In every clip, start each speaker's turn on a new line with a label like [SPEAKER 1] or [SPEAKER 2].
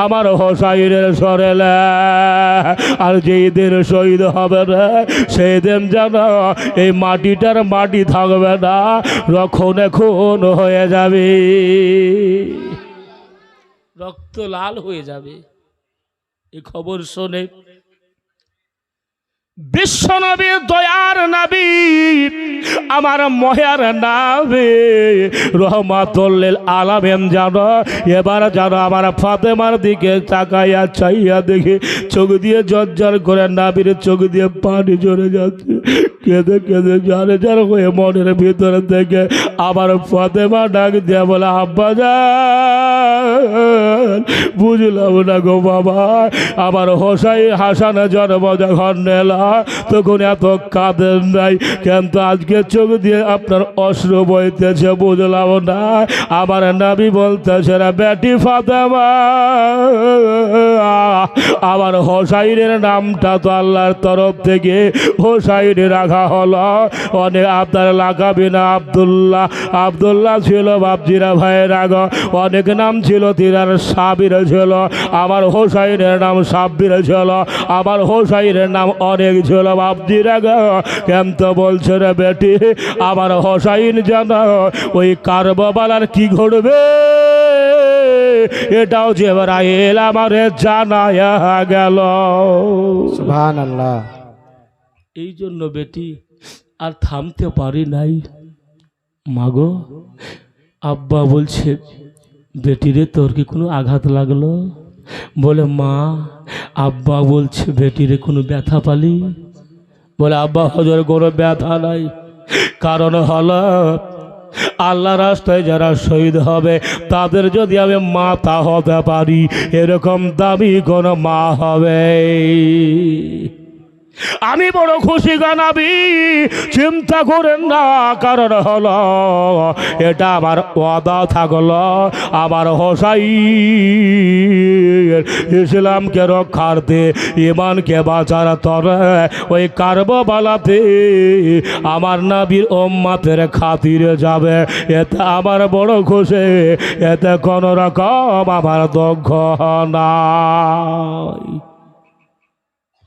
[SPEAKER 1] আমার হোসাইনের শরীরে। আর যেই দিন শহীদ হবে রে, সেই দিন যেন এই মাটিটার মাটি থাকবে না, রক্ষণে খুন হয়ে যাবে, রক্ত লাল হয়ে যাবে। এই খবর শুনে বিশ্বনবী, দয়ার নবী, আমার মহের নবী রহমাতুল লিল আলামিন জানো এবার জানো আমার ফাতেমার দিকে তাকাইয়া চাইয়া দেখি চোখ দিয়ে ঝরঝর করে নবীর চোখ দিয়ে পানি ঝরে যাচ্ছে। কেঁদে কেঁদে ঝরে ঝরে হয়ে মনের ভিতরে থেকে আমার ফাতেমা ডাক দিয়ে বলে, আব্বা যান, বুঝলাম না গো বাবা, আমার হোসাইন হাসান জন্ম যখন নেলা তখন এত কাঁদেন নাই, কিন্তু আজকে চোখ দিয়ে আপনার অশ্রু বইতেছে, বুঝলাম না। আমার নবী বলতেছে, বেটি ফাতেমা, আমার হোসাইনের নামটা তো আল্লাহর তরফ থেকে হোসাইন রাখা হলো, অনেক আপনার লাগাবি না আব্দুল্লাহ, আব্দুল্লাহ ছিল বাপজিরা ভাইয়ের আগ, অনেক নাম ছিল, তিনার সাবির ছিল, আমার হোসাইনের নাম সাব্বির ছিল, আমার হোসাইনের নাম অনেক ছিল বাপজির আগ। কিন্তু বলছে রে বেটি, আমার হোসাইন জানো ওই কারবালার কি ঘটবে এটাও জিবরাইল আমারে জানায়া গেল।
[SPEAKER 2] সুবহানাল্লাহ।
[SPEAKER 1] এই জন্য বেটি আর থামতে পারি নাই। মাগো, আব্বা বলছে, বেটিরে তোর কি কোনো আঘাত লাগলো? বলে, মা, আব্বা বলছে বেটিরে কোনো ব্যথা পালি? বলে, আব্বা হজর কোনো ব্যথা নাই, কারণ হলো আল্লাহ রাস্তায় যারা শহীদ হবে তাদের যদি আমি মাতা হতে পারি, এরকম দামি কোন মা হবে। আমি বড় খুশি গানাবি, চিন্তা করেন না, কারণ হলো এটা আমার ওয়াদা থাকলো, আমার হোসাইন ইসলামকে রক্ষার্থে, ইমানকে বাঁচার তরে ওই কারবালাতে আমার নবীর উম্মতের খাতিরে যাবে। এতে আমার বড় খুশি, এতে কোনো রকম আমার দুঃখ নাই।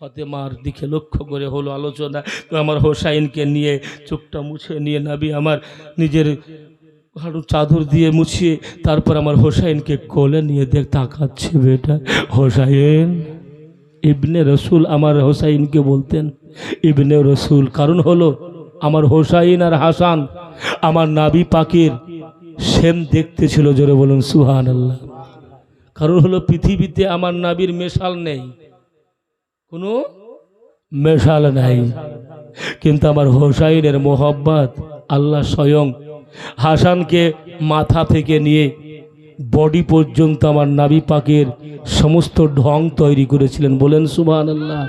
[SPEAKER 1] ফাতেমার দিকে লক্ষ্য করে হলো আলোচনা, তো আমার হোসাইনকে নিয়ে চোখটা মুছে নিয়ে নবী আমার নিজের চাদর দিয়ে মুছিয়ে তারপর আমার হোসাইনকে কোলে নিয়ে তাকাচ্ছে, বেটা হোসাইন ইবনে রসুল, আমার হোসাইনকে বলতেন ইবনে রসুল, কারণ হলো আমার হোসাইন আর হাসান আমার নবী পাকের সেম দেখতে ছিল। জোরে বলুন সুবহানাল্লাহ। কারণ হলো পৃথিবীতে আমার নবীর মেশাল নেই, কোনো মেশাল নাই, কিন্তু আমার হোসাইনের মোহব্বত আল্লাহ স্বয়ং হাসানকে মাথা থেকে নিয়ে বডি পর্যন্ত আমার নবী পাকের সমস্ত ঢং তৈরি করেছিলেন। বলেন সুবহানাল্লাহ।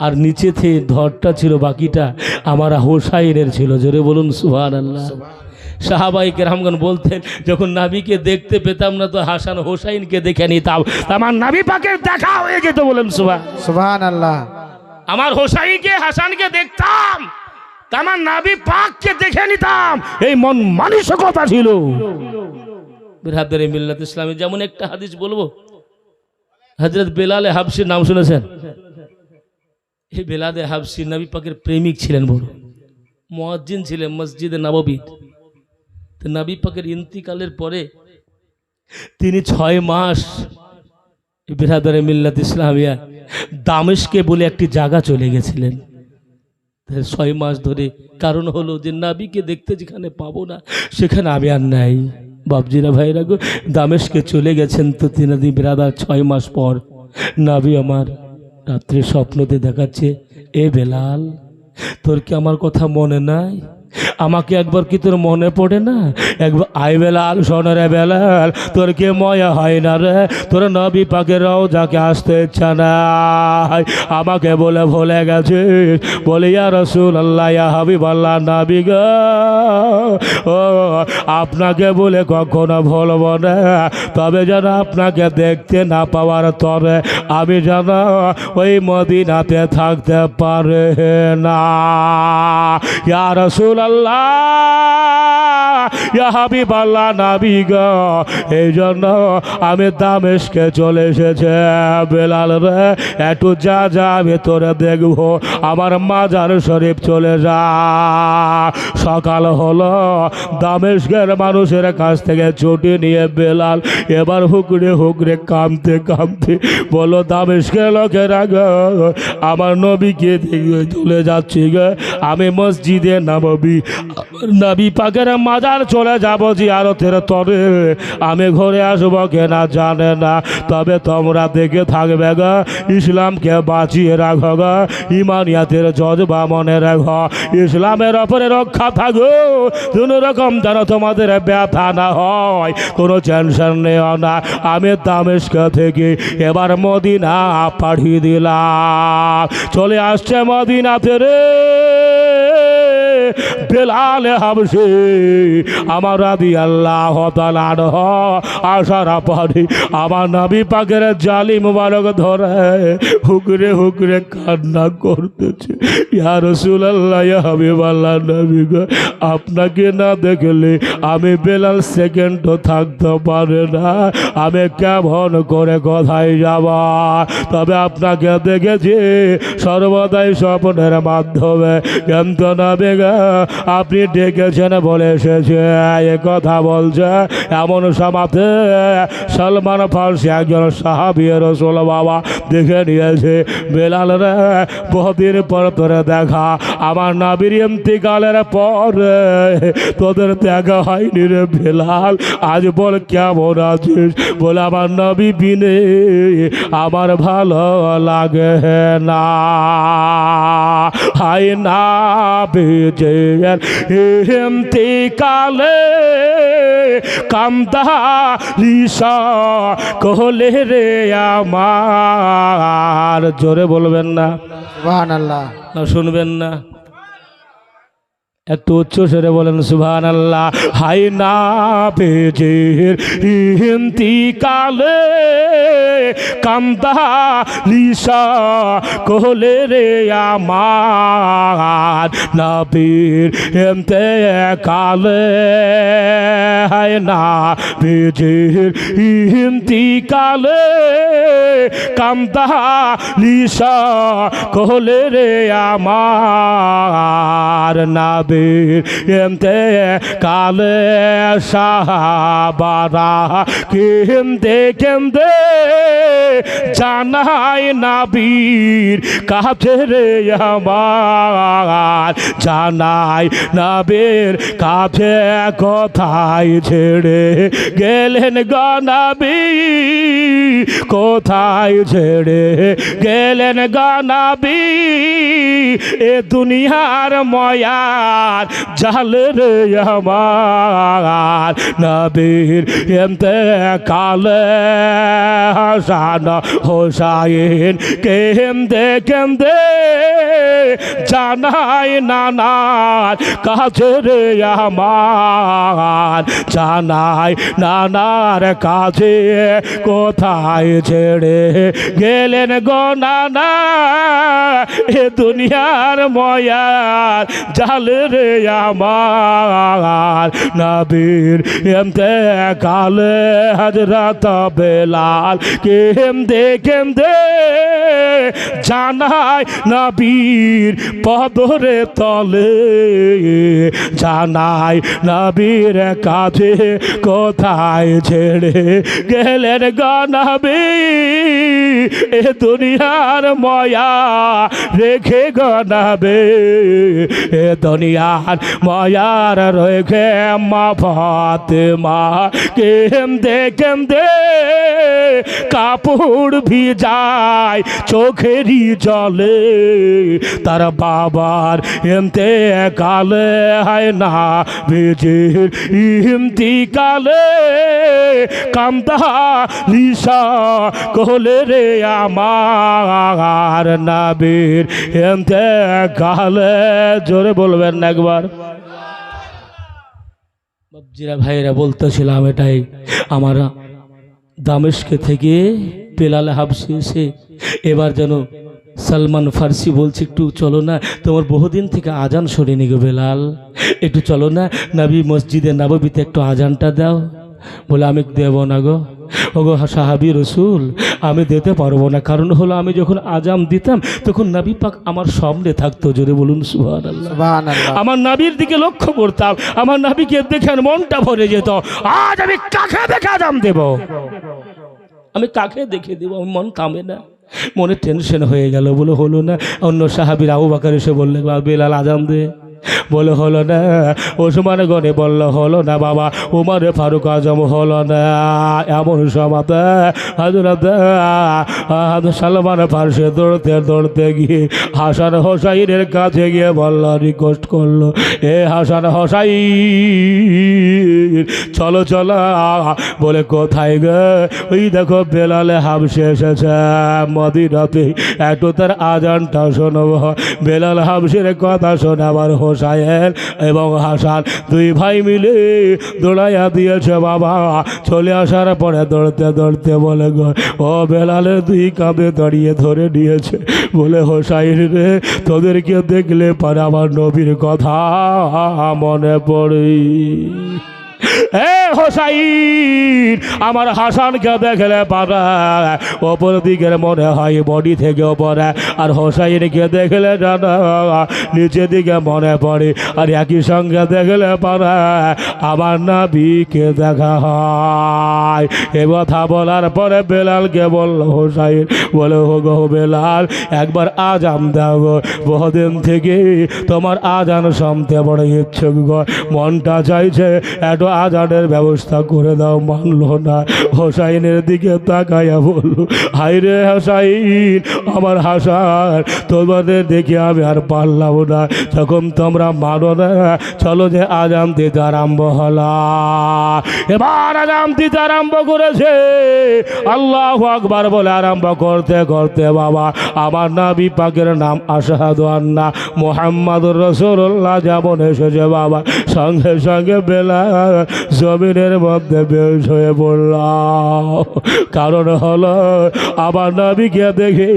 [SPEAKER 1] আর নিচে থেকে ধরটা ছিল, বাকিটা আমার হোসাইনের ছিল। জোরে বলুন সুবহানাল্লাহ। সাহাবাই কেরামগণ বলতেন, যখন নবীকে দেখতে পেতাম না তো হাসান হোসাইনকে দেখে নিতাম, আমার নবী পাকের দেখা হয়ে যেত। বলেন
[SPEAKER 2] সুবহানাল্লাহ।
[SPEAKER 1] আমার হোসাইনকে হাসানকে দেখতাম, আমার নবী পাককে দেখে নিতাম, এই মন মানসিকতা ছিল। বিরাদরে মিল্লাত ইসলামে যেমন একটা হাদিস বলবো, হযরত বেলাল হাবশির নাম শুনেছেন? এই বেলাল হাবশি নবী পাকের প্রেমিক ছিলেন, বড় মুয়াজ্জিন ছিলেন মসজিদে নববী। তো নবী পাকের ইন্তিকালের পরে তিনি 6 মাস বিরাদরে মিল্লাত ইসলামিয়া দামেস্কে বলে একটি জায়গা চলে গেছিলেন 6 মাস ধরে। কারণ হলো যে নবীকে দেখতে যেখানে পাবো না সেখানে আমি আর নাই। বাপজিরা ভাইরা গো, দামেস্কে চলে গেছেন। তো তিনি বিরাদার 6 মাস পর নবী আমার রাত্রে স্বপ্নতে দেখাচ্ছে, এ বেলাল, তোর কি আমার কথা মনে নাই? আমাকে একবার কি তোর মনে পড়ে না? একবার আই বেলাল, শোন রে বেলাল, তোর কি ময়া হয় না রে? তোর নবী পাকের রওজাকে আসতে ইচ্ছা নাই, আমাকে বলে ভুলে গেছিস? বলে, ইয়া রাসূলুল্লাহ, ইয়া হাবিবাল্লাহ, নবী গো, ও আপনাকে বলে কখনো ভুলব না, তবে যেন আপনাকে দেখতে না পাওয়ার তবে আমি যেন ওই মদিনাতে থাকতে পারে না। ইয়া রাসূল রাসূলুল্লাহ ইয়া হাবিবাল্লাহ নবী গো, এই জন্য আমি দামেস্কে চলে এসেছে। বেলাল রে একটু যা যা ভেতরে দেখবো, আমার মাজার শরীফ চলে যা। সকাল হলো, দামেস্কের মানুষের কাছ থেকে ছুটি নিয়ে বেলাল এবার হুকরে হুকরে কামতে কামতে বলো, দামেস্কের লোকেরা গো, আমার নবীকে দেখে চলে যাচ্ছি গো, আমি মসজিদে নবী পাকের মাজার চলে যাব জিয়ারতের তরে, আমি ঘরে আসবো কেনা জানে না, তবে তোমরা দেখে থাকবে গো, ইসলামকে বাঁচিয়ে রাখো গো, ইমানিয়াতের জজবা মনে রাখো, ইসলামের ওপরে রক্ষা থাকো, কোনো রকম যেন তোমাদের ব্যথা না হয়, কোনো টেনশন নেও না। আমি দামেস্ক থেকে এবার মদিনা পাঠিয়ে দিলাম, চলে আসছে মদিনাতে রে বেলাল হাবশি আমার রাদিয়াল্লাহু তাআলা আনহু আসার পরে আমার নবী পাকের জালি মুবারক ধরে হুকরে হুকরে কান্না করতেছে, ইয়া রাসূলুল্লাহ ইয়া হাবিবাল্লাহ নবী গো, আপনাকে না দেখলে আমি বেলাল সেকেন্ডও থাকতে পারে না, আমি কেমন করে কোথায় যাব, তবে আপনাকে দেখেছি সর্বদাই স্বপ্নের মাধ্যমে, কিন্তু নবী গো আপনি ডেকেছেন বলে এসেছে, এ কথা বলছে এমন সমাতে সলমান ফার্সি একজন সাহাবী রাসূল বাবা দেখে নিয়েছে, বেলাল রে বহুদিন পর তোরে দেখা, আমার নবীর ইন্তিকালের পর তোদের দেখা হয়নি রে বেলাল, আজ বল কেমন আছিস, বলে আমার নবী বিনে আমার ভালো লাগে না, হায় না বেজে ইন্তিকালে কামদা লিসা কোলে রে আমার, জোরে বলবেন না,
[SPEAKER 2] সুবহানাল্লাহ।
[SPEAKER 1] না শুনবেন না, একটু উচ্চ স্বরে বলেন সুবহানাল্লাহ। হাই না বেজের ইন্তিকালে কামদা লিসা কোলে রে আমার, নবীর ইন্তেকালে হাই না বেজের ইন্তিকালে কামদা লিসা কোলে রে আমার, নবীর ইন্তেকালে সাহাবারা কেন্দে কেন্দে জানাই নবীর কাছে রে আমার, জানাই নবীর কাছে কোথায় ছেড়ে গেলেন গো নবী, কোথায় ছেড়ে গেলেন গো নবী, এ দুনিয়ার ময়ার জাল রে আমার, নবীর ইন্তেকালে হাসান হোসাইন কেন্দে কেন্দে জানাই নানার কাছে রে আমার, জানাই নানার কাছে কোথায় ছেড়ে গেলেন গো নানা, এ দুনিয়ার ময়ার জাল রে আমার, নবীর ইন্তেকালে হযরত বেলাল কেন্দে কেন্দে জানাই নবীর পদরে তলে, জানাই নবীর কাছে কোথায় ছেড়ে গেলেন গো নবী, এ দুনিয়ার ময়া রেখে গো নবী, এ দুনিয়ার ময়ার রেখে মা ফাতেমা কেন্দে কেন্দে কাপড় ভিজায় চোখেরই জলে, তার বাবার ইন্তেকালে হয় না বেজের ইন্তিকালে কামদা লিসা কোলে রে আমার, নবীর ইন্তেকালে, জোরে বলবেন না একবার। বাবজিরা ভাইরা বলতেছিলাম এটাই, আমার দামেস্কে থেকে বেলাল হাবশি এসে এবার যেন সালমান ফার্সি বলছে একটু চলো না, তোমার বহুদিন থেকে আজান সরেনি গো বেলাল, একটু চলো না নবী মসজিদে নববীতে একটু আজানটা দাও। বলে আমি দেব না গো, ওগো সাহাবী রসুল আমি দিতে পারবো না, কারণ হলো আমি যখন আজান দিতাম তখন নবী পাক আমার সামনে থাকতো। জোরে বলুন সুবহানাল্লাহ।
[SPEAKER 2] সুবহানাল্লাহ।
[SPEAKER 1] আমার নবীর দিকে লক্ষ্য করতাম, আমার নবীকে দেখে মনটা ভরে যেত। আজ আমি কাকে দেখে আজান দেব, আমি কাকে দেখে দেব, আমার মন থামে না, মনে টেনশন হয়ে গেল। বলে হলো না, অন্য সাহাবীর আবু বকর এসে বললে বেলাল আজান দে, বলে হলো না। ওসমান গনে বলল হলো না বাবা, উমর ফারুক আজম হলো না। এমন সময় হযরত সালমান ফার্সি দৌড়তে দৌড়তে গিয়ে হাসান হোসাইনের কাছে গিয়ে বলল, রিকোয়েস্ট করলো, এ হাসান হোসাইন চলো চলো। বলে কোথায় গে? ওই দেখো বেলালে হাবশে এসেছে মদিনাতে, একটু তার আজানটা শোনবো। বেলাল হাবশের কথা শোনাবার হোসাইন এবং হাসান দুই ভাই মিলে দৌড়াইয়া দিয়েছে বাবা। চলে আসার পরে দৌড়তে দৌড়তে বলে গো, ও বেলালের দুই কাঁধে দাঁড়িয়ে ধরে নিয়েছে। বলে হোসাইন রে, তোদেরকে দেখলে পরে আমার নবীর কথা মনে পড়ে। এ হোসাইন, আমার হাসানকে দেখলে পারা ওপর দিকের মনে হয় বডি থেকে ওপরে, আর হোসাইনকে দেখলে জানা নিচের দিকে মনে পড়ে, আর একই সঙ্গে দেখলে পারা আমার নবীকে দেখা হয়। এ কথা বলার পরে বেলালকে বলল হোসাইন, বলে হো গো বেলাল একবার আজান দাও গো, বহুদিন থেকে তোমার আজান শুনতে বড় ইচ্ছুক গো, মনটা চাইছে একটু আজানের ব্যবস্থা করে দাও। মানলো না। হোসাইনের দিকে তাকাইয়া বলল, হাই রে হোসাইন, আমার হাসান, তোমাদের দেখে আমি আর পারলাম না, যখন তোমরা মানো না, চলো যে আজান দিতে আরম্ভ হলো। এবার আজান দিতে আরম্ভ করেছে। আল্লাহু আকবার বলে আরম্ভ করতে করতে বাবা আমার নবী পাকের নাম আশহাদু আন্না মুহাম্মাদুর রাসূলুল্লাহ যেমন এসেছে বাবা, সঙ্গে সঙ্গে বেলাল জমিনের মধ্যে বেহুশ হয়ে পড়লাম। কারণ হলো আমার নবীকে দেখে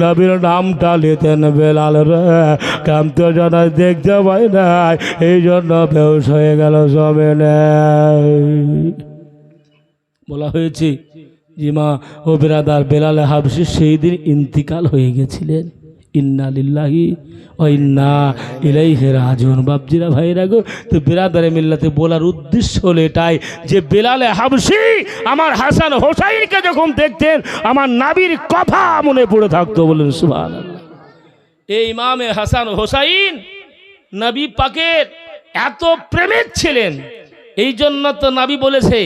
[SPEAKER 1] নবীর নামটা নিতেন বেলাল রে, কান্ত জানায় দেখতে পাই না, এই জন্য বেহুশ হয়ে গেল জমিনে। বলা হয়েছে যে মা ও বিরাদার বেলাল হাবশি সেই দিন ইন্তিকাল হয়ে গেছিলেন। ইন্না লিল্লাহি ওয়া ইন্না ইলাইহি রাজিউন। বাপজিরা ভাইরা গো, তো বিরাদারে মিল্লাতে বলার উদ্দেশ্য হলো এটাই যে বেলালে হাবশি আমার হাসান হোসাইনকে যখন দেখতেন আমার নবীর কথা মনে পড়ে থাকতো। বলেন সুবহানাল্লাহ। এই ইমামে হাসান হোসাইন নবী পাকের এত প্রেমিক ছিলেন, এই জন্য তো নবী বলেছে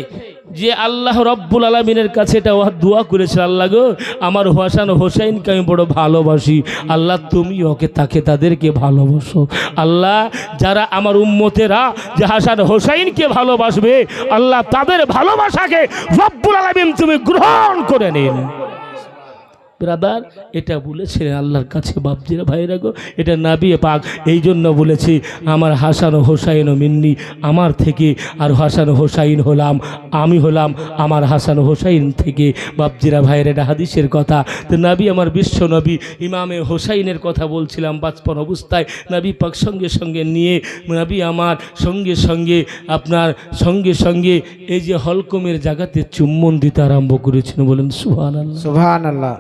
[SPEAKER 1] যে আল্লাহ রব্বুল আলামিনের কাছে এটা দোয়া করেছে, আল্লাহ গো আমার হাসান হোসাইনকে আমি বড় ভালোবাসি, আল্লাহ তুমি ওকে তাকে তাদেরকে ভালোবাসো। আল্লাহ যারা আমার উম্মতেরা যে হাসান হোসাইনকে ভালোবাসবে, আল্লাহ তাদের ভালোবাসাকে রব্বুল আলামিন তুমি গ্রহণ করে নিন। ব্রাদার এটা বলেছিলেন আল্লাহর কাছে। বাপজিরা ভাইরা গো, এটা নবী পাক এই জন্য বলেছি আমার হাসান হোসাইন মিন্নি, আমার থেকে, আর হাসান হোসাইন হলাম আমি, হলাম আমার হাসান হোসাইন থেকে। বাপজিরা ভাইরা এটা হাদিসের কথা। তো নবী আমার বিশ্ব নবী ইমামে হোসাইনের কথা বলছিলাম বাচপন অবস্থায় নবী পাক সঙ্গে সঙ্গে নিয়ে নবী আমার সঙ্গে সঙ্গে আপনার সঙ্গে সঙ্গে এই যে হলকমের জায়গাতে চুম্বন দিতে আরম্ভ করেছেন। বলেন সুবহানাল্লাহ।
[SPEAKER 2] সুবহানাল্লাহ।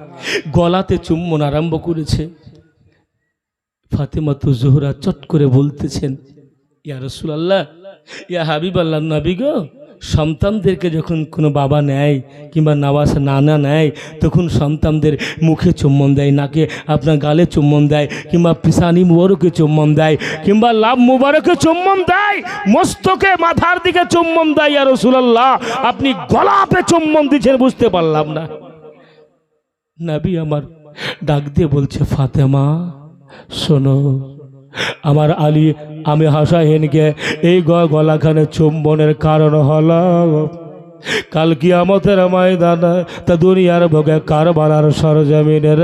[SPEAKER 1] গলাতে চুম্বন আরম্ভ করেছে। ফাতেমা তো জোহরা চট করে বলতেছেন, ইয়া রাসূলুল্লাহ, ইয়া হাবিবাল্লাহ, নবী গো, সন্তানদেরকে যখন কোনো বাবা নেয় কিংবা নানা নেয় তখন সন্তানদের মুখে চুম্বন দেয়, নাকে আপনার গালে চুম্বন দেয়, কিংবা পিসানি মুবারকে চুম্বন দেয়, কিংবা লাভ মুবারকে চুম্বন দেয়, মস্তকে মাথার দিকে চুম্বন দেয়। ইয়া রাসূলুল্লাহ, আপনি গলাতে চুম্বন দিচ্ছেন, বুঝতে পারলাম না। নবী আমার ডাক দিয়ে বলছে, ফাতেমা শোনো, আমার আলী আমি হাসাইনকে এই গলাখানে চুম্বনের কারণ হলো কাল কিয়ামতের ময়দানে তা দুনিয়ার ভোগে কারবালার সরজমিনের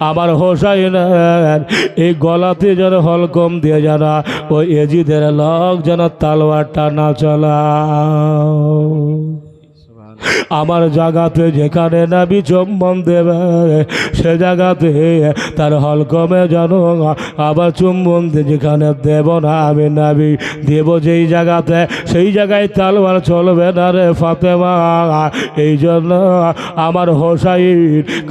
[SPEAKER 1] আমার হোসাইনের এই গলাতে যেন হলকম দিয়ে যারা ওই এজিদের লোক যেন তালোয়ারটা না চলা। আমার জায়গাতে যেখানে নাবি চুম্বন দেবে সে জায়গাতে তার হলকমে জানো আবার চুম্বন যেখানে দেব না আমি নাবি দেব যেই জায়গাতে সেই জায়গায় তালবার চলবে না রে ফাতেমা। এই জন্য আমার হোসাইন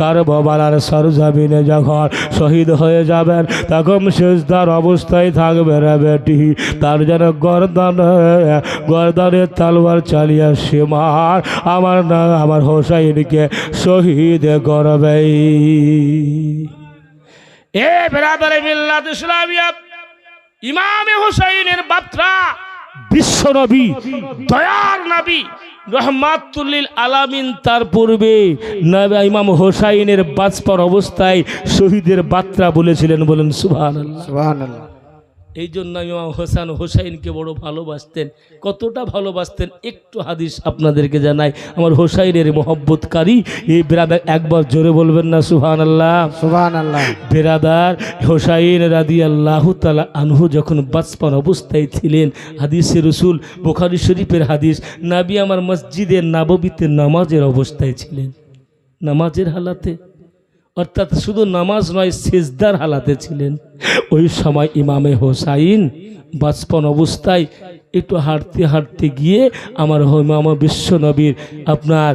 [SPEAKER 1] কারবালার সরজমিনে যখন শহীদ হয়ে যাবেন তখন সেজদার অবস্থায় থাকবে রে বেটি, তার যেন গর্দানে তালবার চালিয়ে সীমার আমার হোসাইনকে শহীদ করবে। এ বেরাদারে মিল্লাত ইসলামিয়া, ইমামে হোসাইনের বাপরা বিশ্ব নবী, দয়ার নবী রহমাতুল লিল আলামিন, তার পূর্বে ইমাম হোসাইনের বাঁচপার অবস্থায় শহীদের বার্তা বলেছিলেন। বলেন সুবহানাল্লাহ।
[SPEAKER 2] সুবহানাল্লাহ।
[SPEAKER 1] এই জন্য ইমাম হোসাইনকে বড় ভালোবাসতেন। কতটা ভালোবাসতেন একটু হাদিস আপনাদেরকে জানাই। আমার হোসাইনের মহব্বতকারী এই বেরাদার একবার জোরে বলবেন না সুবহানাল্লাহ।
[SPEAKER 2] সুবহানাল্লাহ।
[SPEAKER 1] বেরাদার হোসাইন রাদিয়াল্লাহু তাআলা আনহু যখন বাঁচপান অবস্থায় ছিলেন, হাদিসে রসুল বুখারী শরীফের হাদিস, নবী আমার মসজিদে নববীতে নামাজের অবস্থায় ছিলেন, নামাজের হালাতে, অর্থাৎ শুধু নামাজ নয় সিজদার হালাতে ছিলেন। ওই সময় ইমামে হোসাইন বাঁচপন অবস্থায় একটু হাঁটতে হাঁটতে গিয়ে আমার বিশ্ব নবীর আপনার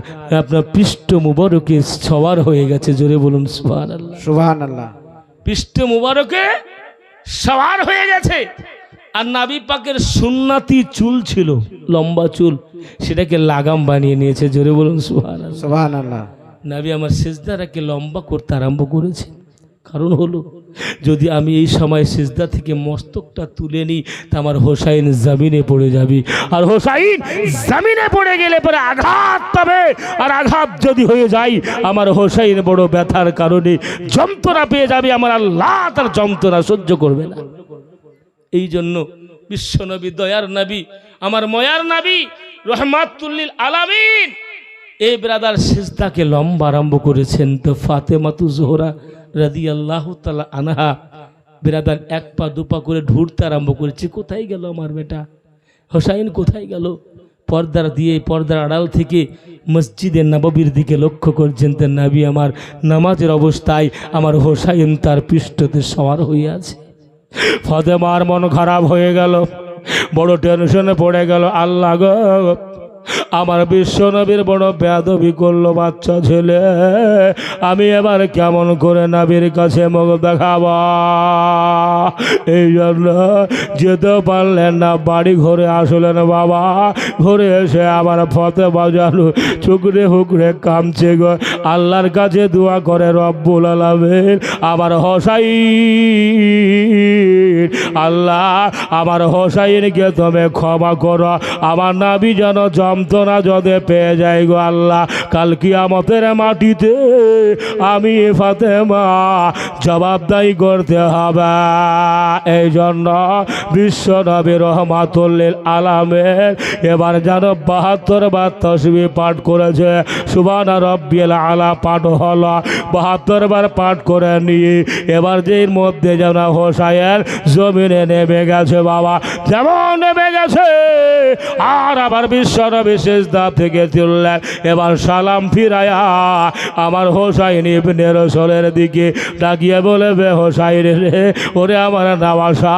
[SPEAKER 1] পৃষ্ঠ মুবারকে সওয়ার হয়ে গেছে। জোরে বলুন সুবহানাল্লাহ।
[SPEAKER 2] সুবহানাল্লাহ।
[SPEAKER 1] পৃষ্ঠ মুবারকে সওয়ার হয়ে গেছে। আর নবী পাকের সুন্নতি চুল ছিল, লম্বা চুল, সেটাকে লাগাম বানিয়ে নিয়েছে। জোরে বলুন সুবহানাল্লাহ।
[SPEAKER 2] সুবহানাল্লাহ।
[SPEAKER 1] নবী আমার সিজদাটাকে লম্বা করতে আরম্ভ করেছে। কারণ হলো যদি আমি এই সময় সিজদা থেকে মস্তকটা তুলে নিই তা আমার হোসাইন জমিনে পড়ে যাবে, আর হোসাইন জমিনে পড়ে গেলে পরে আঘাত পাবে, আর আঘাত যদি হয়ে যায় আমার হোসাইন বড় ব্যথার কারণে যন্ত্রণা পেয়ে যাবে, আমার আল্লাহ তার যন্ত্রণা সহ্য করবে না। এই জন্য বিশ্ব নবী, দয়ার নবী, আমার ময়ার নবী রহমাতুল লিল আলামিন এই ব্রাদার সিজদাকে লম্বা আরম্ভ করেছেন। তো ফাতেমাতু জোহরা রাদিয়াল্লাহু তাআলা আনহা ব্রাদার এক পা দুপা করে ঢুরতে আরম্ভ করেছে। কোথায় গেল আমার বেটা হোসাইন, কোথায় গেল? পর্দার আড়াল থেকে মসজিদে নববীর দিকে লক্ষ্য করছেন। তো নবী আমার নামাজের অবস্থায় আমার হোসাইন তার পৃষ্ঠতে সওয়ার হয়ে আছে। ফাতেমার মন খারাপ হয়ে গেল, বড় টেনশনে পড়ে গেল। আল্লাহ গো, আমার বিশ্ব নবীর বড় বেয়াদবি করলো বাচ্চা ছেলে, আমি এবার কেমন করে নবীর কাছে মুখ দেখাবো? এই জন্য যেতে পারলেন না, বাড়ি ঘরে আসলেন বাবা। ঘরে এসে আমার ফাতেমা জানু চুকরে হুকরে কামছে গো, আল্লাহর কাছে দোয়া করে রব্বুল আলামিন আমার হোসাইন, আল্লাহ আমার হোসাইনকে তুমি ক্ষমা করো, আমার নবী যেন যন্ত্রণা যদি পেয়ে যায় গো আল্লাহ, কাল কিয়ামতের মাটিতে আমি ফাতেমা জবাবদাহি করতে হবে। এই জন্য বিশ্ব নবী রহমাতুল লিল আলামিন এবার যেন 72 বার তাসবিহ পাঠ করেছে। সুবহানা রাব্বিয়াল আলা পাঠ হলো, 72 বার পাঠ করে নিয়ে এবার যের মধ্যে যেন হোসাইন জমিনে নেমে গেছে বাবা, যেমন নেমে গেছে আর আবার বিশ্ব নবী সিজদা থেকে তুললেন। এবার সালাম ফিরায়া আমার হোসাইন ইবনে রাসূলের দিকে ডাকিয়ে বলে, বে হোসাইন রে, ওরে আমার নামাসা,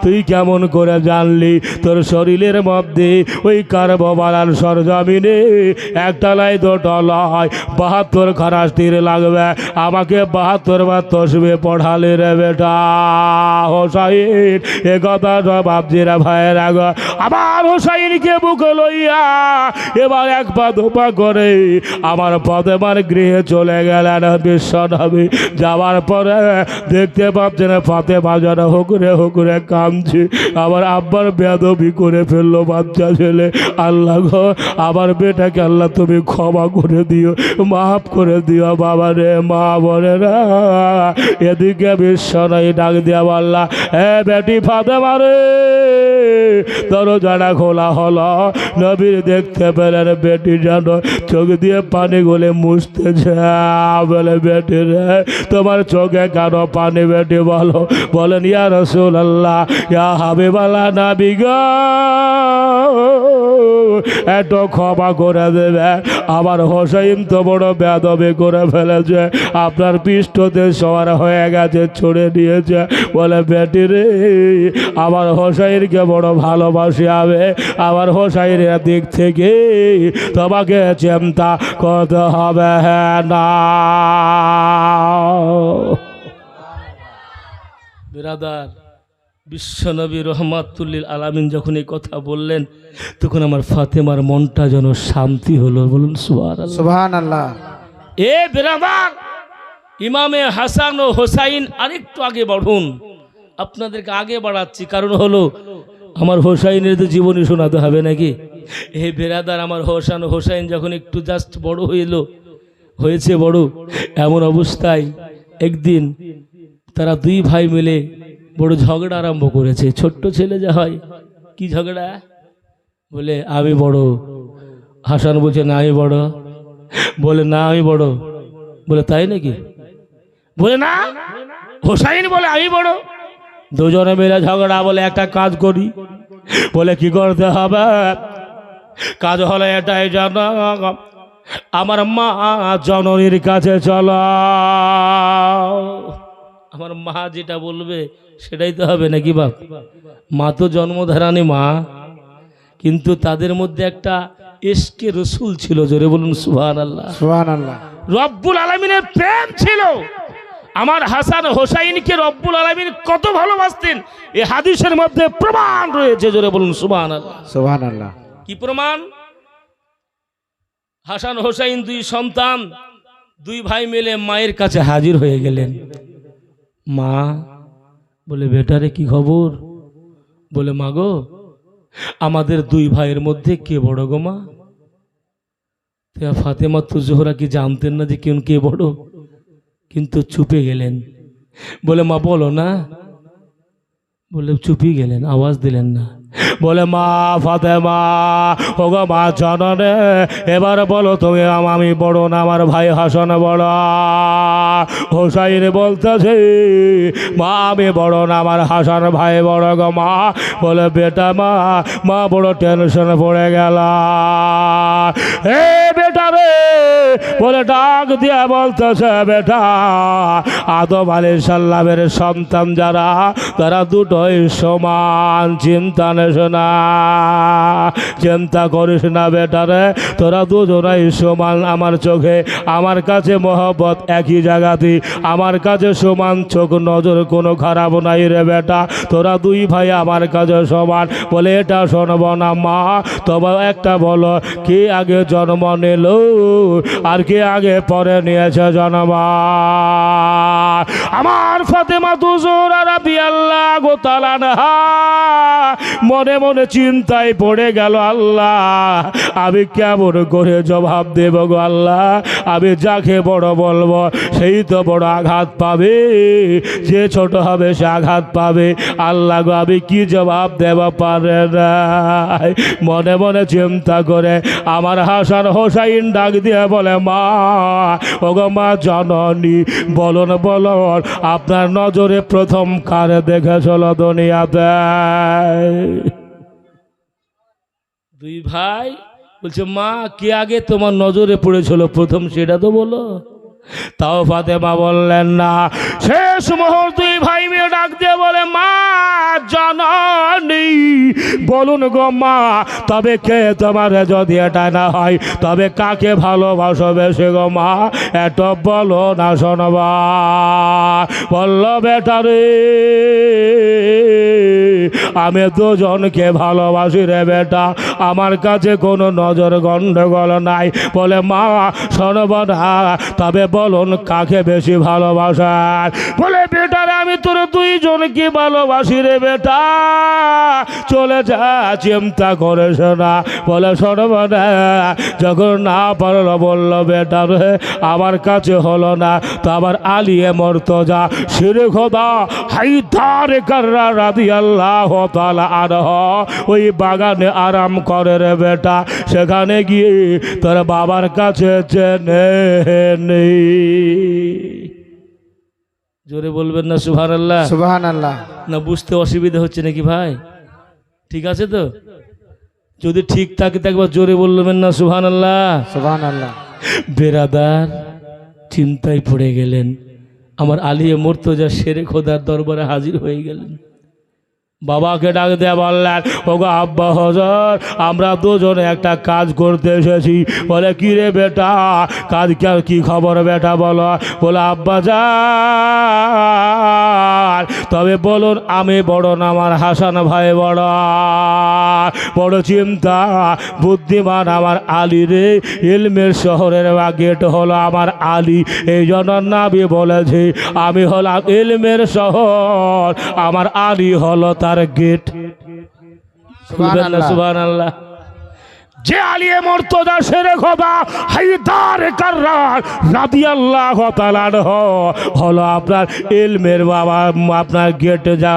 [SPEAKER 1] তুই কেমন করে জানলি তোর শরীরের মধ্যে ওই কারবালার সরজমিনে একটা নয় দুটো নয় 72 খানা তীর লাগবে? আমাকে 72 বার তাসবিহ পড়ালে রে বেটা। হোসাইন এ কথা জবাব দিরা ভাইয়ের আগে আবার হোসাইনকে বুকে লইয়া এবার এক পা দুপা করে আমার ফাতেমার গৃহে চলে গেলেন বিশ্ব নবী। যাওয়ার পরে দেখতে পাচ্ছেন ফাতেমা যেন হুকুরে হুকুরে কাঁদছে। আমার আব্বার বেয়াদবি করে ফেললো বাচ্চা ছেলে, আল্লাহ গো আমার বেটাকে আল্লাহ তুমি ক্ষমা করে দিও, মাফ করে দিও বাবা রে। মা বলে না, এদিকে বিশ্ব নবী ডাক দিয়া বললা, এ বেটি ফাতেমা রে, দরজাটা খোলা হলো। নবীর দেখতে পেলেন বেটি যেন চোখ দিয়ে পানি গলে মুছতেছে। বলে বেটি রে, তোমার চোখে কেন পানি? বেটি বলো। বলেন ইয়া রাসূলুল্লাহ, ইয়া হাবিবাল্লাহ, নবী গো, এত ক্ষমা করে দেবে, আমার হোসাইন তো বড় বেয়াদবি করে ফেলেছে, আপনার পৃষ্ঠতে সওয়ার হয়ে গেছে, ছড়ে দিয়েছে। বলে বেটি রে, আমার হোসাইনকে বড় ভালোবাসি হবে, আমার হোসাইনের দিক থেকে তোমাকে চিন্তা করতে হবে না। বিরাদার, বিশ্বনবী রহমাতুল্লিল আলামিন যখন এই কথা বললেন, তখন আমার ফাতেমার মনটা যেন শান্তি হলো। বলুন সুবহানাল্লাহ।
[SPEAKER 2] সুবহানাল্লাহ।
[SPEAKER 1] এ বিরাদার, ইমামে হাসান ও হোসাইন আরেকটু আগে বাড়ুন, আপনাদেরকে আগে বাড়াচ্ছি, কারণ হলো আমার হোসাইনের তো জীবনী শোনাতে হবে নাকি। হে বিরাদার, আমার হাসান ও হোসাইন যখন একটু জাস্ট বড় হয়েছে বড়, এমন অবস্থায় একদিন তারা দুই ভাই মিলে বড় ঝগড়া আরম্ভ করেছে। ছোট্ট ছেলে যা হয়, কি ঝগড়া? বলে আমি বড়। হাসান বলছে না আমি বড়। বলে না আমি বড়। বলে তাই নাকি? বলে না। হোসাইন বলে আমি বড়। দুজনে মিলে ঝগড়া। বলে একটা কাজ করি। বলে কি করতে হবে? কাজ হলো এটাই, জানো, আমার মা জননীর কাছে চলো। আমার মা যেটা বলবে সেটাই তো হবে নাকি বাপ? মা তো জন্মধারানি মা, কিন্তু তাদের মধ্যে একটা ইশকে রসুল ছিল। জোরে বলুন সুবহানাল্লাহ।
[SPEAKER 2] সুবহানাল্লাহ।
[SPEAKER 1] রব্বুল আলামিনের প্রেম ছিল। আমার হাসান হোসাইনকে রব্বুল আলামিন কত ভালোবাসতেন, এই হাদিসের মধ্যে প্রমাণ রয়েছে। জোরে বলুন সুবহানাল্লাহ।
[SPEAKER 2] সুবহানাল্লাহ।
[SPEAKER 1] কি প্রমাণ? হাসান হোসাইন দুই সন্তান, দুই ভাই মিলে মায়ের কাছে হাজির হয়ে গেলেন। মা বলে বেটারে কি খবর? বলে মা গো, আমাদের দুই ভাইয়ের মধ্যে কে বড় গো মা? ফাতেমা তো জোহরা কি জানতেন না যে কে বড়, কিন্তু চুপে গেলেন। বলে মা বলো না। বলে চুপই গেলেন, আওয়াজ দিলেন না। বলে মা ফাতেমা, ও গো মা জননে, এবার বলো তুমি আমি বড় না আমার ভাই হাসান বড়? হোসাইন বলতেছে মা আমি বড় না আমার হাসান ভাই বড় গো মা। বলে বেটা মা বড় টেনশন পড়ে গেল। এ বেটা রে, বলে ডাক দিয়া বলতেছে বেটা, আদম আলাইহিস সালামের সন্তান যারা, তারা দুটোই সমান। চিন্তা নেস না, চিন্তা করিস না বেটারে, তোরা দুজনাই সমান আমার চোখে। আমার কাছে মহব্বত একই জায়গাতে, আমার কাছে সমান চোখ নজর, কোনো খারাপ নাই রে বেটা, তোরা দুই ভাই আমার কাছে সমান। বলে এটা শোনব না মা, তবে একটা বলো, কে আগে জন্ম নিল আর কে আগে পরে নিয়েছে জন্ম? আমার ফাতেমা জোহরা রাদিয়াল্লাহু তাআলা আনহা মনে মনে চিন্তায় পড়ে গেল, আল্লাহ আমি কেমন করে জবাব দেব গো আল্লাহ? আমি যাকে বড় বলবো সেই তো বড় আঘাত পাবে, যে ছোট হবে সে আঘাত পাবে। আল্লাহ গো আমি কি জবাব দেব পারে না। মনে মনে চিন্তা করে আমার হাসান হোসাইন ডাক দিয়ে বলে মা, ও গো মা জননী, বলুন বলুন আপনার নজরে প্রথম কারে দেখেছিল দুনিয়াতে? দুই ভাই বলছে মা কে আগে তোমার নজরে পড়েছিল প্রথম সেটা তো বলো। তাও ফাতেমা বললেন না। শেষ মুহূর্তে দুই ভাই মেয়ে ডাক দিয়ে বলে মা জননী, বলুন গো মা, তবে কে তোমার যদি এটা না হয় তবে কাকে ভালোবাসো বেশি গো মা? এত বলো না শোনবা। বলল বেটা রে, আমি দুজনকে ভালোবাসি রে বেটা, আমার কাছে কোনো নজর গন্ডগোল নাই। বলে মা শোনব না, তবে বলুন কাকে বেশি ভালোবাসার? বলে বেটার আমি তোর দুইজনকে ভালোবাসি রে বেটা, চলে যা, চিন্তা করিস না। বলে শোনব না, যখন না পারলো বললো বেটা রে আমার কাছে হলো না, তো আবার আলিয়ে মর্তজা শিরে খোদা হায়দার কাররা রাদিয়াল্লাহু তাআলা আনহু ওই বাগানে আরাম করে রে বেটা, সেখানে গিয়ে তোর বাবার কাছে জেনে নেই। জোরে বলবেন না সুবহানাল্লাহ?
[SPEAKER 2] সুবহানাল্লাহ।
[SPEAKER 1] না বুঝতে অসুবিধা হচ্ছে নাকি ভাই? ঠিক আছে তো? যদি ঠিক থাকে তো একবার জোরে বলবেন না সুবহানাল্লাহ?
[SPEAKER 2] সুবহানাল্লাহ।
[SPEAKER 1] বেরাদার চিন্তায় পড়ে গেলেন, আমার আলিয়ে মুর্তজা শেরে খোদার দরবারে হাজির হয়ে গেলেন। বাবাকে ডাক দেয়া বললেন, ওগো আব্বা হজর, আমরা দুজনে একটা কাজ করতে এসেছি। বলে কি রে বেটা, কাজ কি খবর বেটা বলো? বলে আব্বা যান, তবে বলুন আমি বড় না আমার হাসান ভাই বড়? বড় চিন্তা, বুদ্ধিমান আমার আলী রে, ইলমের শহরের গেট হলো আমার আলী, এই জন্য নবী বলেছে আমি হলাম ইলমের শহর, আমার আলী হলো তার গেট। সুবহানাল্লাহ। যে আলিয়ে মুর্তজা শেরে খোদা হায়দার কাররার রাদিয়াল্লাহু তাআলা আনহু হলো আপনার ইলমের বাবা, আপনার গেটে যা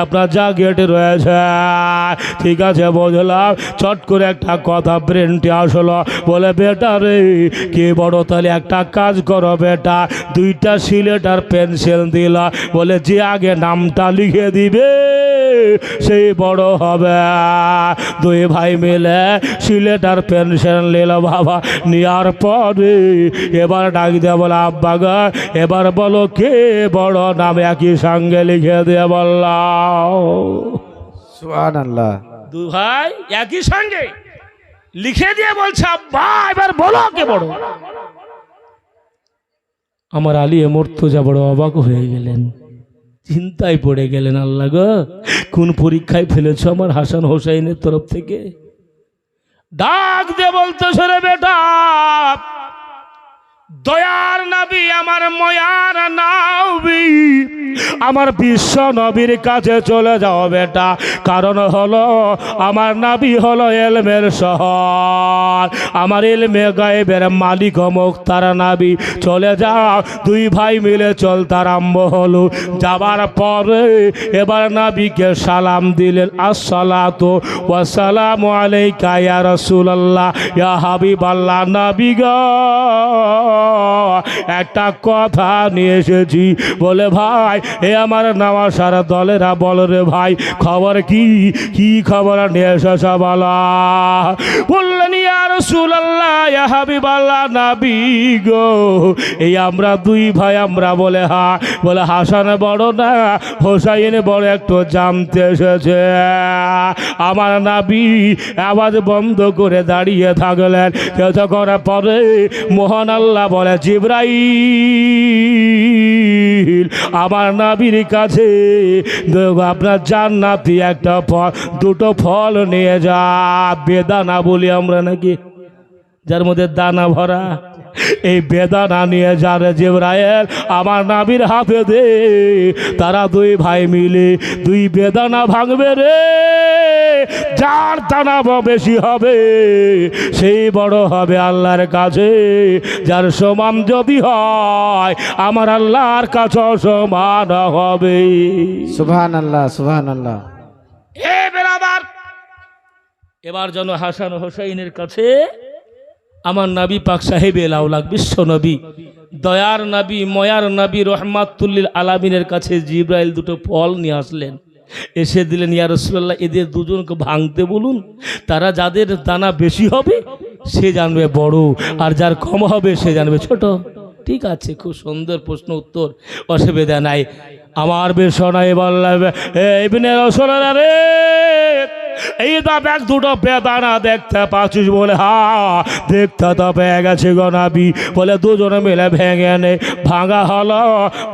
[SPEAKER 1] আপনার যা গেটে রয়েছে। ঠিক আছে বুঝলাম। চট করে একটা কথা ব্রেনটি আসলো, বলে বেটা রে কে বড়, তাহলে একটা কাজ করো বেটা, দুইটা সিলেট আর পেন্সিল দিলা, বলে যে আগে নামটা লিখে দিবে সেই বড় হবে। দুই ভাই মিলে সিলেট আর পেনশন নিল বাবা, নেওয়ার পরে এবার ডাক দিয়ে বলে আব্বা গা এবার বলো কে বড়, নাম একই সঙ্গে লিখে দিয়ে বললাম।
[SPEAKER 2] সুবহানাল্লাহ।
[SPEAKER 1] দুই ভাই একই সঙ্গে লিখে দিয়ে বলছে আব্বা এবার বলো কে বড়। আমার আলিয়ে মুর্তজা বড় অবাক হয়ে গেলেন, চিন্তায় পড়ে গেলেন, আল্লাহ গো কোন পরীক্ষায় ফেলেছ আমার হাসান হোসাইনের তরফ থেকে? ডাক দিয়ে বলতেছে রে বেটা, দয়ার নবী আমার ময়ার নবী আমার বিশ্ব নবীর কাছে চলে যাও বেটা, কারণ হলো আমার নবী হলো ইলমের শহর, আমার ইলমে গায়েবের মালিক মুক্তার নবী, চলে যাও। দুই ভাই মিলে চলতে আরম্ভ হলো। যাবার পরে এবার নবীকে সালাম দিলেন, আসসালাতু ওয়াসসালামু আলাইকা ইয়া রাসূলুল্লাহ ইয়া হাবিবাল্লাহ। নবী গো একটা কথা নিয়ে এসেছি। বলে ভাই এ আমার নামাসার দলেরা, বল রে ভাই খবর কি, কি খবর নিয়ে এসেছ বলা? বললেন ইয়া রাসূলুল্লাহ ইয়া হাবিবাল্লাহ নবী গো এই আমরা দুই ভাই আমরা। বলে হ্যাঁ। বলে হাসান বড় না হোসাইন বড়, একটু জানতে এসেছে। আমার নবী আওয়াজ বন্ধ করে দাঁড়িয়ে থাকলেন। কিছু করার পরে মহান আল্লাহ বলে জিবরাইল আমার নবীর কাছে আপনার জান্নাতি একটা ফল, দুটো ফল নিয়ে যা। বেদানা বলি আমরা নাকি, যার মধ্যে দানা ভরা, এই বেদানা নিয়ে যারে জিবরাইল আমার নবীর হাতে দে। তারা দুই ভাই মিলে দুই বেদানা ভাঙবে রে, যার দানা বেশি হবে সেই বড় হবে আল্লাহর কাছে, যার সমান যদি হয় আমার আল্লাহর কাছে সমান হবে।
[SPEAKER 2] সুবহানাল্লাহ। সুবহানাল্লাহ।
[SPEAKER 1] এ বেরাদার, এবার যেন হাসান হোসাইনের কাছে আমার নবী পাক সাহেবে লাউলাক বিশ্ব নবী দয়ার নবী ময়ার নবী রহমাতুল্লিল আলামিনের কাছে জিবরাইল দুটো ফল নিয়ে আসলেন। এসে দিলেন, ইয়া রাসূলুল্লাহ এদের দুজনকে ভাঙতে বলুন, তারা যাদের দানা বেশি হবে সে জানবে বড়, আর যার কম হবে সে জানবে ছোট। ঠিক আছে, খুব সুন্দর প্রশ্ন উত্তর, অসুবিধা নাই। আমার বেশনায় বললাম ইবনে রাসূলুল্লাহ রে এই দা ব্যাগ দুটো বেদানা দেখতে পাচ্ছিস বলে হা দেখতে তো পেয়ে গেছে গনাবি বলে দুজনে মিলে ভেঙে নে ভাঙা হলো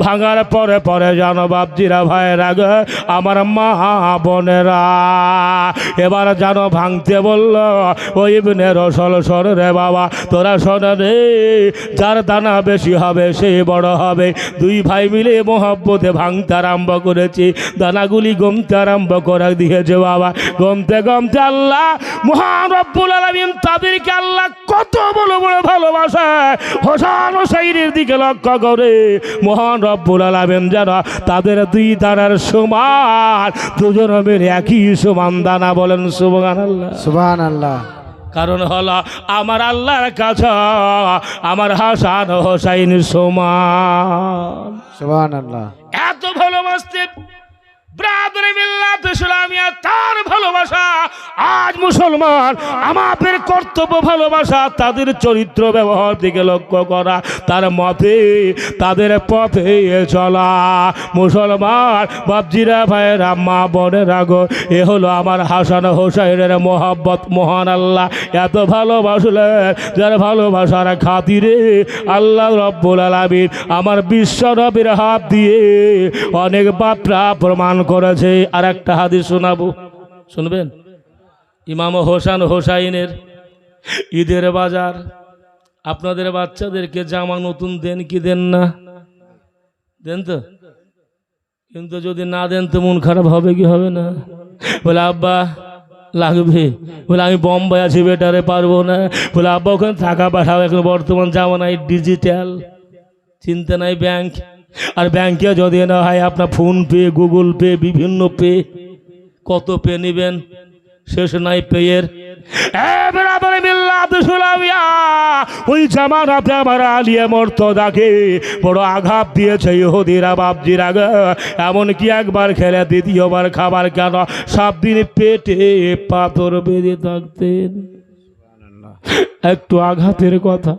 [SPEAKER 1] ভাঙার পরে পরে জানো বাপজিরা ভাইয়েরা গো আমার মা বোনেরা এবার জানো ভাঙতে বললো ওই ইবনে রসল শোন রে বাবা তোরা শোন রে যার দানা বেশি হবে সে বড় হবে দুই ভাই মিলে মহব্বতে ভাঙতে আরম্ভ করেছে দানাগুলি গমতে আরম্ভ করে দিয়েছে বাবা গমতে গমতে আল্লাহ মহান রব্বুল আলামিন তাদেরকে আল্লাহ কত বড় বড় ভালোবাসা হোসেন হোসাইনের দিকে লক্ষ্য করে মহান রব্বুল আলামিন যেন তাদের দুই দানার সমান দুজন মিলে একই সমান দানা বলেন সুবহানাল্লাহ
[SPEAKER 2] সুবহানাল্লাহ।
[SPEAKER 1] কারণ হলো আমার আল্লাহর কাছে আমার হাসান হোসাইন সমান
[SPEAKER 2] সুবহানাল্লাহ।
[SPEAKER 1] এত ভালোবাসতে ব্রাদারে মিল্লাত ইসলামিয়া তার ভালোবাসা আজ মুসলমান আমাদের কর্তব্য ভালোবাসা তাদের চরিত্র ব্যবহার দিকে লক্ষ্য করা তার মতে তাদের পথে চলা মুসলমান বাপজিরা ভাইয়েরা মা বোনেরা গো এ হলো আমার হাসান হোসাইনের মোহাব্বত মহান আল্লাহ এত ভালোবাসলেন যার ভালোবাসার খাতিরে আল্লাহ রব্বুল আলামিন আমার বিশ্ব নবীর হাত দিয়ে অনেক বার্তা প্রমাণ করেছে। আর একটা হাদিস শোনাবো শুনবেন ইমাম হোসেন হোসাইনের ঈদের বাজার আপনাদের বাচ্চাদেরকে জামা নতুন দেন কি দেন না দেন তো কিন্তু যদি না দেন তো মন খারাপ হবে কি হবে না বলে আব্বা লাগবে বলে আমি বোম্বাই আছি বেটারে পারবো না বলে আব্বা ওখানে টাকা পাঠাও এখন বর্তমান জামানায় ডিজিটাল চিন্তা নাই ব্যাংক আর ব্যাংকে যদি না হয় আপনার ফোন পে গুগল পে বিভিন্ন পে কত পে নেবেন শেষ নাই পেয়ের ওই জামানাতে আমার আলিয়া মর্তদাকে বড় আঘাত দিয়েছে ইহুদিরা বাপজিরা এমনকি একবার খেলে দ্বিতীয়বার খাবার কেন 7 দিন পেটে পাথর বেঁধে থাকতেন একটু আঘাতের কথা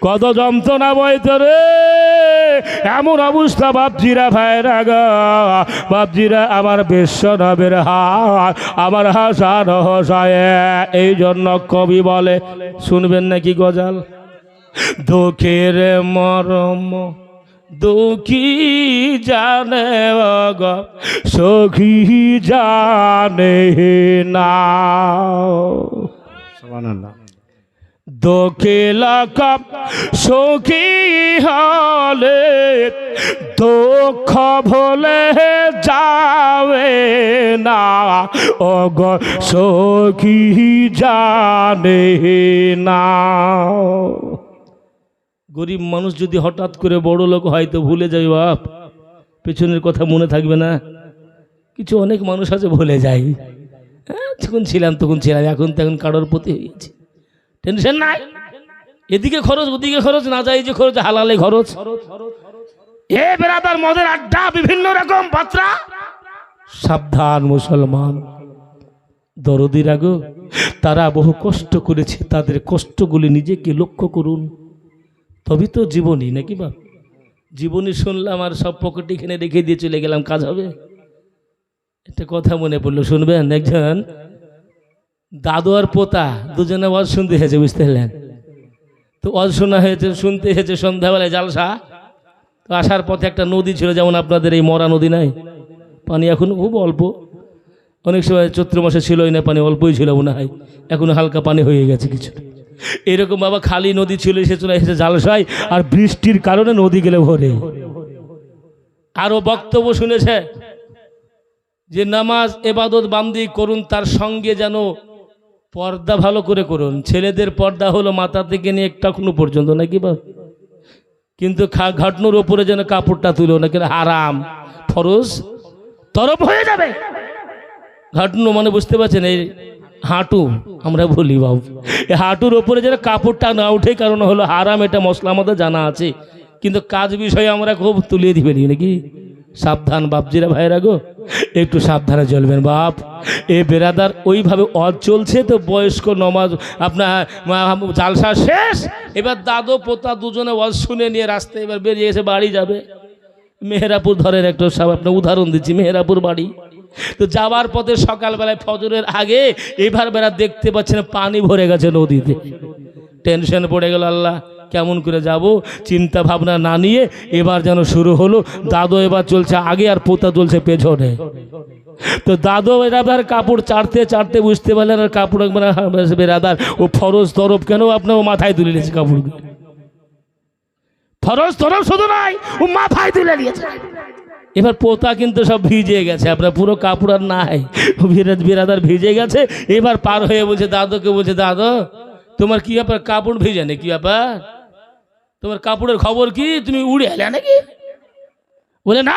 [SPEAKER 1] কত যন্ত্রণা বইতে রে এমন অবস্থা বাপজিরা ভাইরা গা বাপজিরা আমার বিশ্ব নবের হাত আমার হাসান হোসায় এই জন্য কবি বলে শুনবেন নাকি গজাল দুঃখের মরম দুঃখী জানে গো সখী জানে না
[SPEAKER 2] সুবহানাল্লাহ।
[SPEAKER 1] দোকেলা কাপ সখী হলে দুঃখ ভুলে যাবে না ও গো সখী জানে না গরিব মানুষ যদি হঠাৎ করে বড় লোক হয় তো ভুলে যাবে বাপ পেছনের কথা মনে থাকবে না কিছু অনেক মানুষ আছে ভুলে যায় যখন ছিলাম তখন ছিলাম এখন তখন কারোর প্রতি হয়ে গেছে টেনশন নাই এদিকে খরচ ওদিকে খরচ না যায় যে খরচ হালালে খরচ এ বেরাদার মদের আড্ডা বিভিন্ন রকম বাত্রা সাবধান মুসলমান দরদিরা গো তারা বহু কষ্ট করেছে তাদের কষ্টগুলি নিজেকে লক্ষ্য করুন তবে তো জীবনী নাকি বা জীবনী শুনলাম আর সব পকেটে এখানে রেখে দিয়ে চলে গেলাম কাজ হবে একটা কথা মনে পড়লো শুনবেন একজন দাদু আর পোতা দুজনে ওয়াজ শুনতে হয়েছে বুঝতে পারলেন তো ওয়াজ শোনা হয়েছে শুনতে হয়েছে সন্ধ্যাবেলায় জালসা তো আসার পথে একটা নদী ছিল যেমন আপনাদের এই মরা নদী নাই পানি এখন খুব অল্প অনেক সময় চৈত্র মাসে ছিলই না পানি অল্পই ছিল মনে হয় এখন হালকা পানি হয়ে গেছে কিছু এরকম বাবা খালি নদী ছিল সে চলে এসেছে জালসায় আর বৃষ্টির কারণে নদী গেলে ভরে আরও বক্তব্য শুনেছে যে নামাজ এবাদত বান্দি করুন তার সঙ্গে যেন পর্দা ভালো করে করুন ছেলেদের পর্দা হলো মাথা থেকে নিয়ে একটা কোনো পর্যন্ত নাকি বা কিন্তু ঘাটনুর ওপরে যেন কাপড়টা তুলো না কিন্তু হারাম ফরজ তরফ হয়ে যাবে ঘাটনু মানে বুঝতে পারছেন এই হাঁটু আমরা বলি বাবু এই হাঁটুর ওপরে যেন কাপড়টা না উঠে কারণ হলো হারাম এটা মশলা আমাদের জানা আছে কিন্তু কাজ বিষয়ে আমরা খুব তুলিয়ে দিবেন নাকি সাবধান বাপজিরা ভাইরা গো একটু সাবধানে চলবেন বাপ এ বেরাদার ওইভাবে অজ চলছে তো বয়স্ক নমাজ আপনার জালসা শেষ এবার দাদু পোতা দুজনে ওয়াজ শুনে নিয়ে রাস্তায় এবার বেরিয়ে এসে বাড়ি যাবে মেহেরাপুর ধরেন একটা সব আপনার উদাহরণ দিচ্ছি মেহেরাপুর বাড়ি তো যাওয়ার পথে সকালবেলায় ফজরের আগে এবার বেলা দেখতে পাচ্ছেন পানি ভরে গেছে নদীতে। টেনশন পড়ে গেল, আল্লাহ কেমন করে যাব, চিন্তা ভাবনা না নিয়ে এবার যেন শুরু হলো। দাদু এবার চলছে আগে আর পোতা চলছে পেছনে। তো দাদু এবার কাপড় চাড়তে চাড়তে বুঝতে পারলেন আর কাপড় একবার বেরাদার ও ফরজ তরফ কেন আপনার মাথায় তুলে নিয়েছে কাপড়, ফরজ তরফ শুধু নয় ও মাথায় তুলে নিয়েছে। এবার পোতা কিন্তু সব ভিজে গেছে, আপনার পুরো কাপড় আর নাই, বিরাদার ভিজে গেছে। এবার পার হয়ে বলছে দাদুকে, বলছে দাদু তোমার কি ব্যাপার, কাপড় ভিজে নাকি ব্যাপার, তোমার কাপড়ের খবর কি, তুমি উড়ে এলে নাকি? বলে না